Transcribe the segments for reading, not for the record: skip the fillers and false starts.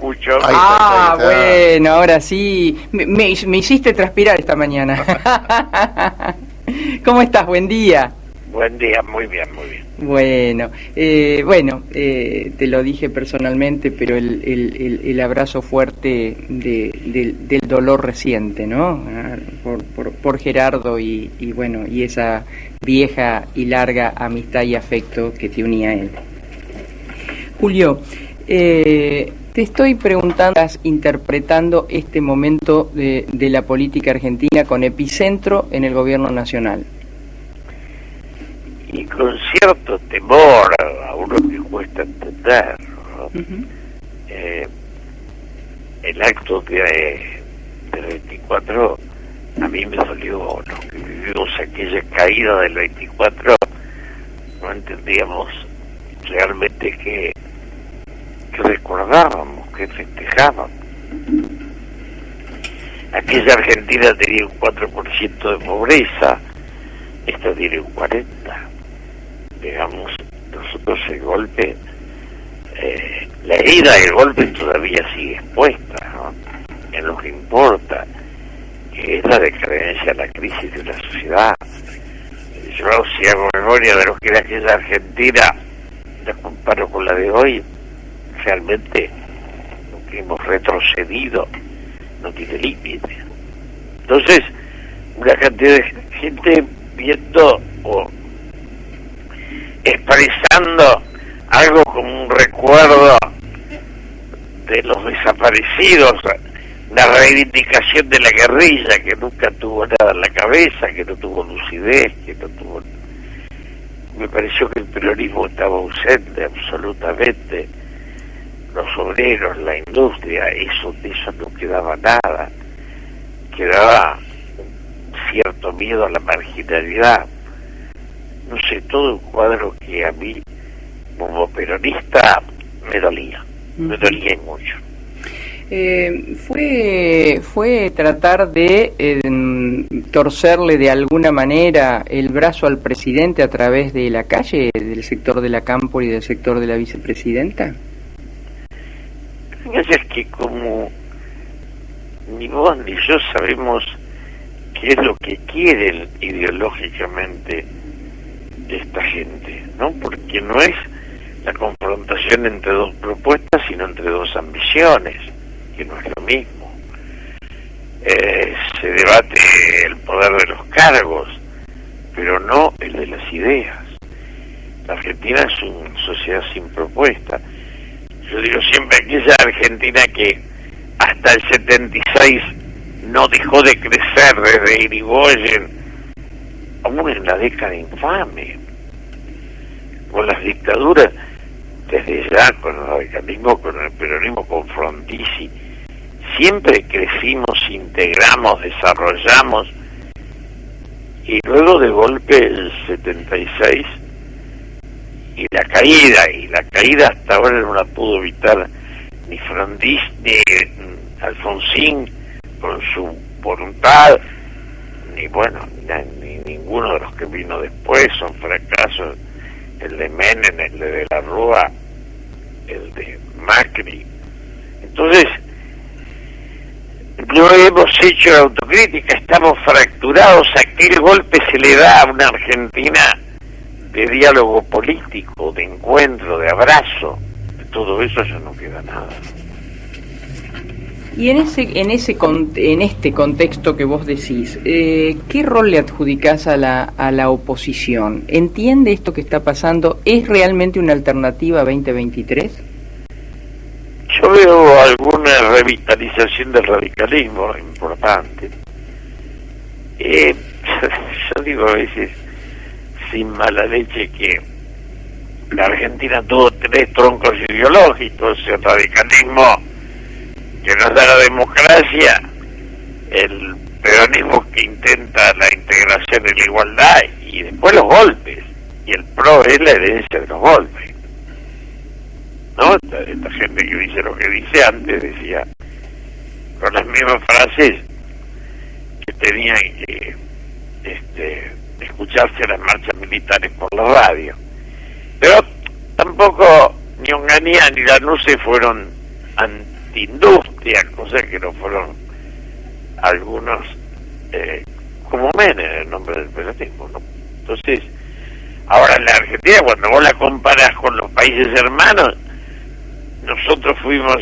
escucho. Ahí está. Bueno, ahora sí. Me hiciste transpirar esta mañana. ¿Cómo estás? Buen día. Buen día, muy bien, muy bien. Bueno, te lo dije personalmente, pero el abrazo fuerte del dolor reciente, ¿no? Por Gerardo y bueno, y esa vieja y larga amistad y afecto que te unía a él. Julio, te estoy preguntando, ¿estás interpretando este momento de la política argentina con epicentro en el gobierno nacional? Y con cierto temor a uno que cuesta entender, ¿no? Uh-huh. El acto del 24 a mí me dolió. Los que vivimos aquella caída del 24 no entendíamos realmente que recordábamos, que festejábamos. Aquella Argentina tenía un 4% de pobreza, esta tiene un 40%. Digamos, nosotros el golpe, la herida del golpe todavía sigue expuesta, ¿no? En lo que importa, que es la decadencia, la crisis de la sociedad. Yo, si hago memoria de lo que era aquella Argentina, la comparo con la de hoy, realmente lo que hemos retrocedido no tiene límite. Entonces, una cantidad de gente viendo o expresando algo como un recuerdo de los desaparecidos, la reivindicación de la guerrilla que nunca tuvo nada en la cabeza, que no tuvo lucidez, que no tuvo... Me pareció que el peronismo estaba ausente absolutamente, los obreros, la industria, de eso no quedaba nada, quedaba un cierto miedo a la marginalidad. No sé, todo un cuadro que a mí, como peronista, me dolía mucho. Fue tratar de torcerle de alguna manera el brazo al presidente a través de la calle, del sector de la Cámpora y del sector de la vicepresidenta. Fíjate que como ni vos ni yo sabemos qué es lo que quieren ideológicamente esta gente, ¿no? Porque no es la confrontación entre dos propuestas, sino entre dos ambiciones, que no es lo mismo. Se debate el poder de los cargos, pero no el de las ideas. La Argentina es una sociedad sin propuesta. Yo digo siempre, aquella Argentina que hasta el 76 no dejó de crecer desde Irigoyen, aún en la década infame, con las dictaduras, desde ya, con el radicalismo, con el peronismo, con Frondizi, siempre crecimos, integramos, desarrollamos, y luego de golpe el 76, y la caída hasta ahora no la pudo evitar ni Frondizi, ni Alfonsín, con su voluntad, ni ninguno de los que vino después. Son fracasos, el de Menem, el de la Rúa, el de Macri. Entonces, no hemos hecho autocrítica, estamos fracturados. Aquel golpe se le da a una Argentina de diálogo político, de encuentro, de abrazo. De todo eso ya no queda nada. Y en este contexto que vos decís, ¿qué rol le adjudicás a la oposición? ¿Entiende esto que está pasando? ¿Es realmente una alternativa a 2023? Yo veo alguna revitalización del radicalismo importante. Yo digo a veces, sin mala leche, que la Argentina tuvo 3 troncos ideológicos: el radicalismo que nos da la democracia, el peronismo que intenta la integración y la igualdad, y después los golpes, y el PRO es la herencia de los golpes, ¿no? Esta gente que dice lo que dice antes decía con las mismas frases que tenían que escucharse las marchas militares por la radio. Pero tampoco ni Onganía ni Lanuse fueron industria, cosas que no fueron algunos, como Menem, en el nombre del peronismo, ¿no? Entonces, ahora en la Argentina, cuando vos la comparás con los países hermanos, nosotros fuimos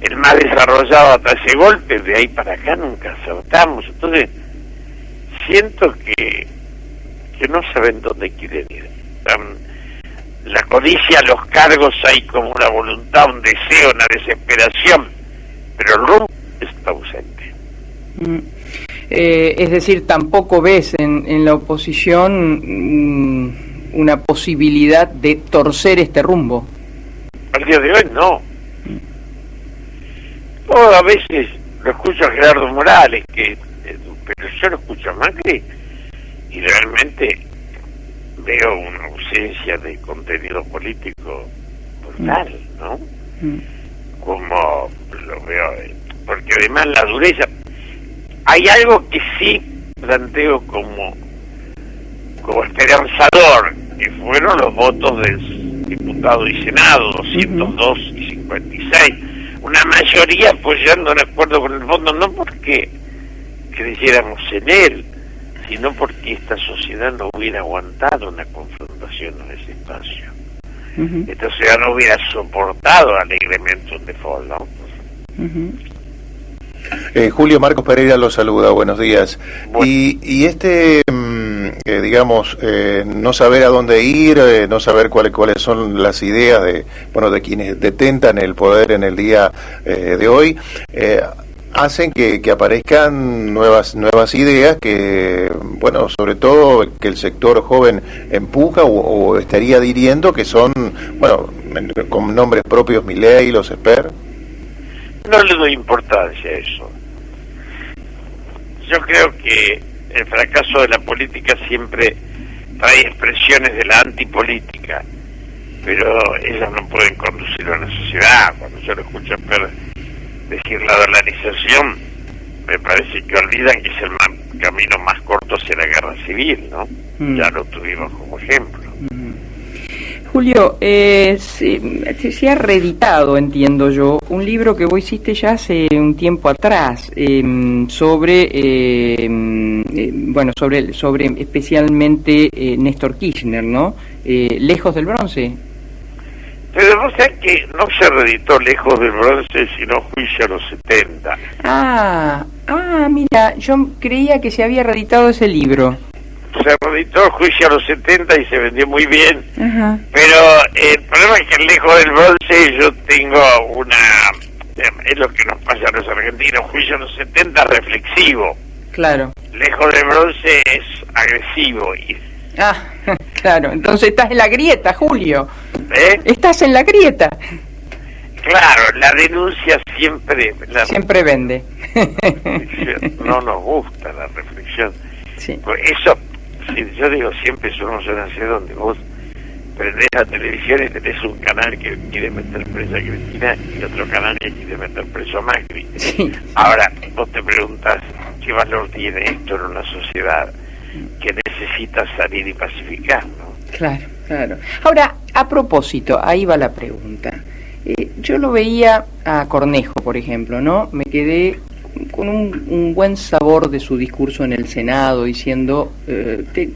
el más desarrollado hasta ese golpe, de ahí para acá nunca acertamos. Entonces, siento que no saben dónde quieren ir. La codicia, los cargos, hay como una voluntad, un deseo, una desesperación, pero el rumbo está ausente. Es decir, tampoco ves en la oposición una posibilidad de torcer este rumbo. Al día de hoy no. O a veces lo escucho a Gerardo Morales, pero yo lo escucho a Macri y realmente veo una ausencia de contenido político brutal, ¿no? Como lo veo, porque además la dureza, hay algo que sí planteo como esperanzador, que fueron los votos del diputado y senado, 202 y 56, una mayoría apoyando un acuerdo con el fondo, no porque creyéramos en él, sino porque esta sociedad no hubiera aguantado una confrontación en ese espacio. Esta sociedad no hubiera soportado alegremente un default, ¿no? Julio Marcos Pereira lo saluda, buenos días. Bueno. Y digamos, no saber a dónde ir, no saber cuáles son las ideas de quienes detentan el poder en el día de hoy, hacen que aparezcan nuevas ideas que, sobre todo que el sector joven empuja o estaría diriendo, que son, con nombres propios, Milei, los Esper. No le doy importancia a eso. Yo creo que el fracaso de la política siempre trae expresiones de la antipolítica, pero ellas no pueden conducir a una sociedad. Cuando yo lo escucho decir la dolarización, me parece que olvidan que es el camino más corto hacia la guerra civil, ¿no? Ya lo tuvimos como ejemplo. Julio, se ha reeditado, entiendo yo, un libro que vos hiciste ya hace un tiempo atrás, sobre especialmente Néstor Kirchner, ¿no? Lejos del bronce. Pero vos sabés que no se reeditó Lejos del bronce, sino Juicio a los 70. Mira, yo creía que se había reeditado ese libro. Se reeditó Juicio a los 70 y se vendió muy bien. Pero el problema es que en Lejos del bronce yo tengo es lo que nos pasa a los argentinos, Juicio a los 70 reflexivo. Claro. Lejos del bronce es agresivo. Claro, entonces estás en la grieta, Julio. Estás en la grieta. Claro, la denuncia siempre vende. No nos gusta la reflexión. Sí. Por eso, yo digo siempre, somos una ciudad donde vos prendés la televisión y tenés un canal que quiere meter presa a Cristina y otro canal que quiere meter preso a Macri. Sí. Ahora, vos te preguntas qué valor tiene esto en una sociedad que necesita salir y pacificar, ¿no? Claro. Ahora, a propósito, ahí va la pregunta. Yo lo veía a Cornejo, por ejemplo, ¿no? Me quedé con un buen sabor de su discurso en el Senado, diciendo,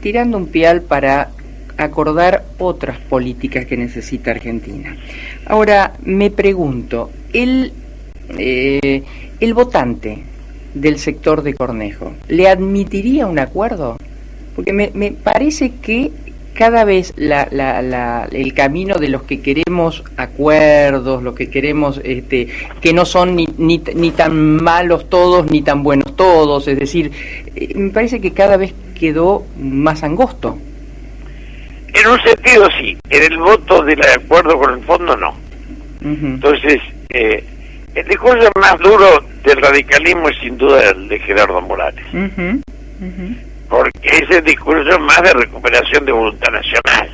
tirando un pial para acordar otras políticas que necesita Argentina. Ahora, me pregunto, el votante del sector de Cornejo, ¿le admitiría un acuerdo? Porque me parece que cada vez el camino de los que queremos acuerdos, los que queremos que no son ni tan malos todos ni tan buenos todos, es decir, me parece que cada vez quedó más angosto. En un sentido sí, en el voto del acuerdo con el fondo no. Entonces, el discurso más duro del radicalismo es sin duda el de Gerardo Morales. Porque ese discurso es más de recuperación de voluntad nacional.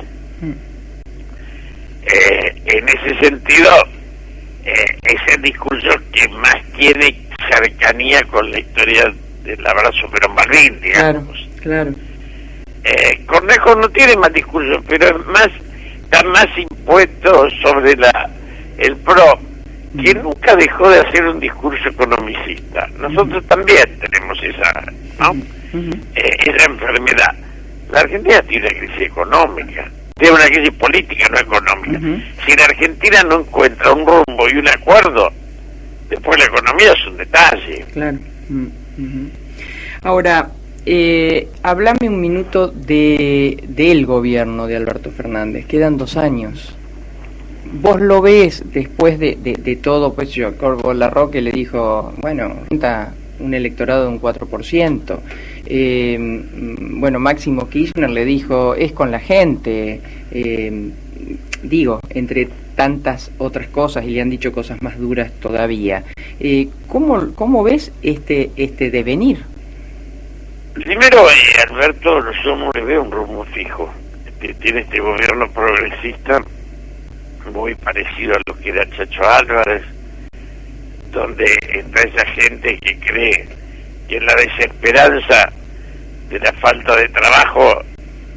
En ese sentido, es el discurso que más tiene cercanía con la historia del abrazo Perón-Malvin, digamos. Claro. Cornejo no tiene más discurso, pero es más, da más impuestos sobre el PRO que nunca dejó de hacer un discurso economicista. Nosotros también tenemos esa enfermedad. La Argentina tiene una crisis económica, tiene una crisis política, no económica. Si la Argentina no encuentra un rumbo y un acuerdo, después la economía es un detalle. Claro. Ahora, háblame un minuto del gobierno de Alberto Fernández. Quedan 2 años. ¿Vos lo ves después de todo? Pues yo, Corvo Larroque le dijo, bueno, un electorado de un 4%. Bueno, Máximo Kirchner le dijo, es con la gente. Digo, entre tantas otras cosas, y le han dicho cosas más duras todavía. ¿Cómo ves este devenir? Primero, Alberto, yo no le veo un rumbo fijo. Tiene este gobierno progresista muy parecido a lo que era Chacho Álvarez, donde está esa gente que cree que en la desesperanza de la falta de trabajo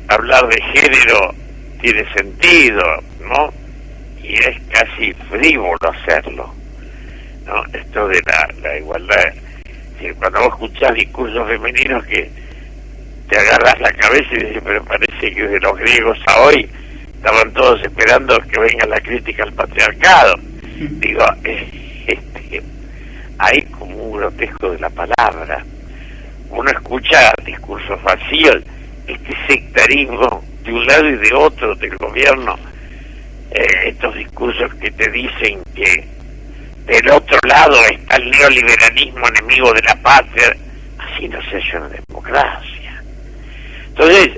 hablar de género tiene sentido, ¿no? Y es casi frívolo hacerlo, ¿no? Esto de la igualdad. Cuando vos escuchás discursos femeninos que te agarras la cabeza y dices, pero parece que de los griegos a hoy estaban todos esperando que venga la crítica al patriarcado. Digo, hay como un grotesco de la palabra. Uno escucha discursos vacíos, este sectarismo de un lado y de otro del gobierno, estos discursos que te dicen que del otro lado está el neoliberalismo enemigo de la patria. Así no se hace una democracia. Entonces,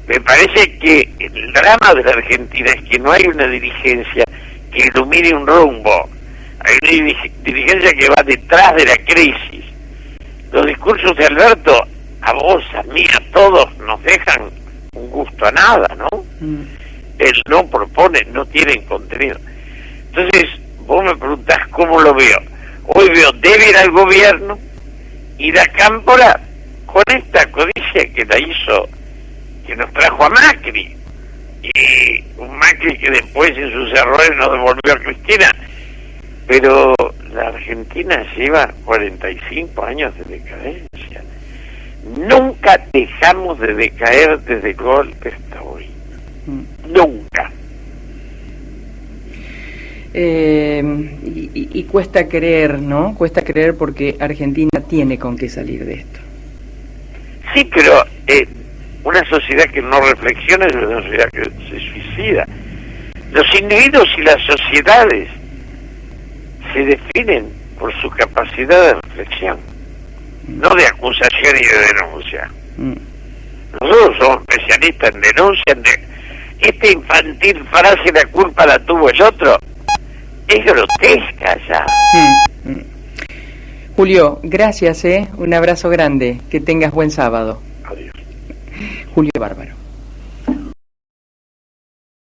me parece que el drama de la Argentina es que no hay una dirigencia que ilumine un rumbo. Hay una dirigencia que va detrás de la crisis. Los discursos de Alberto, a vos, a mí, a todos, nos dejan un gusto a nada, ¿no? Él no propone, no tiene contenido. Entonces, vos me preguntás cómo lo veo. Hoy veo débil al gobierno y la cámpora con esta codicia que la hizo, que nos trajo a Macri, y un Macri que después en sus errores nos devolvió a Cristina. Pero la Argentina lleva 45 años de decadencia. Nunca dejamos de decaer desde el golpe hasta hoy. Nunca. Y cuesta creer, ¿no? Cuesta creer porque Argentina tiene con qué salir de esto. Sí, pero una sociedad que no reflexiona es una sociedad que se suicida. Los individuos y las sociedades se definen por su capacidad de reflexión, no de acusación y de denuncia. Nosotros somos especialistas en denuncia, esta infantil frase, la culpa la tuvo el otro, es grotesca ya. Julio, gracias, un abrazo grande, que tengas buen sábado. Adiós. Julio Bárbaro.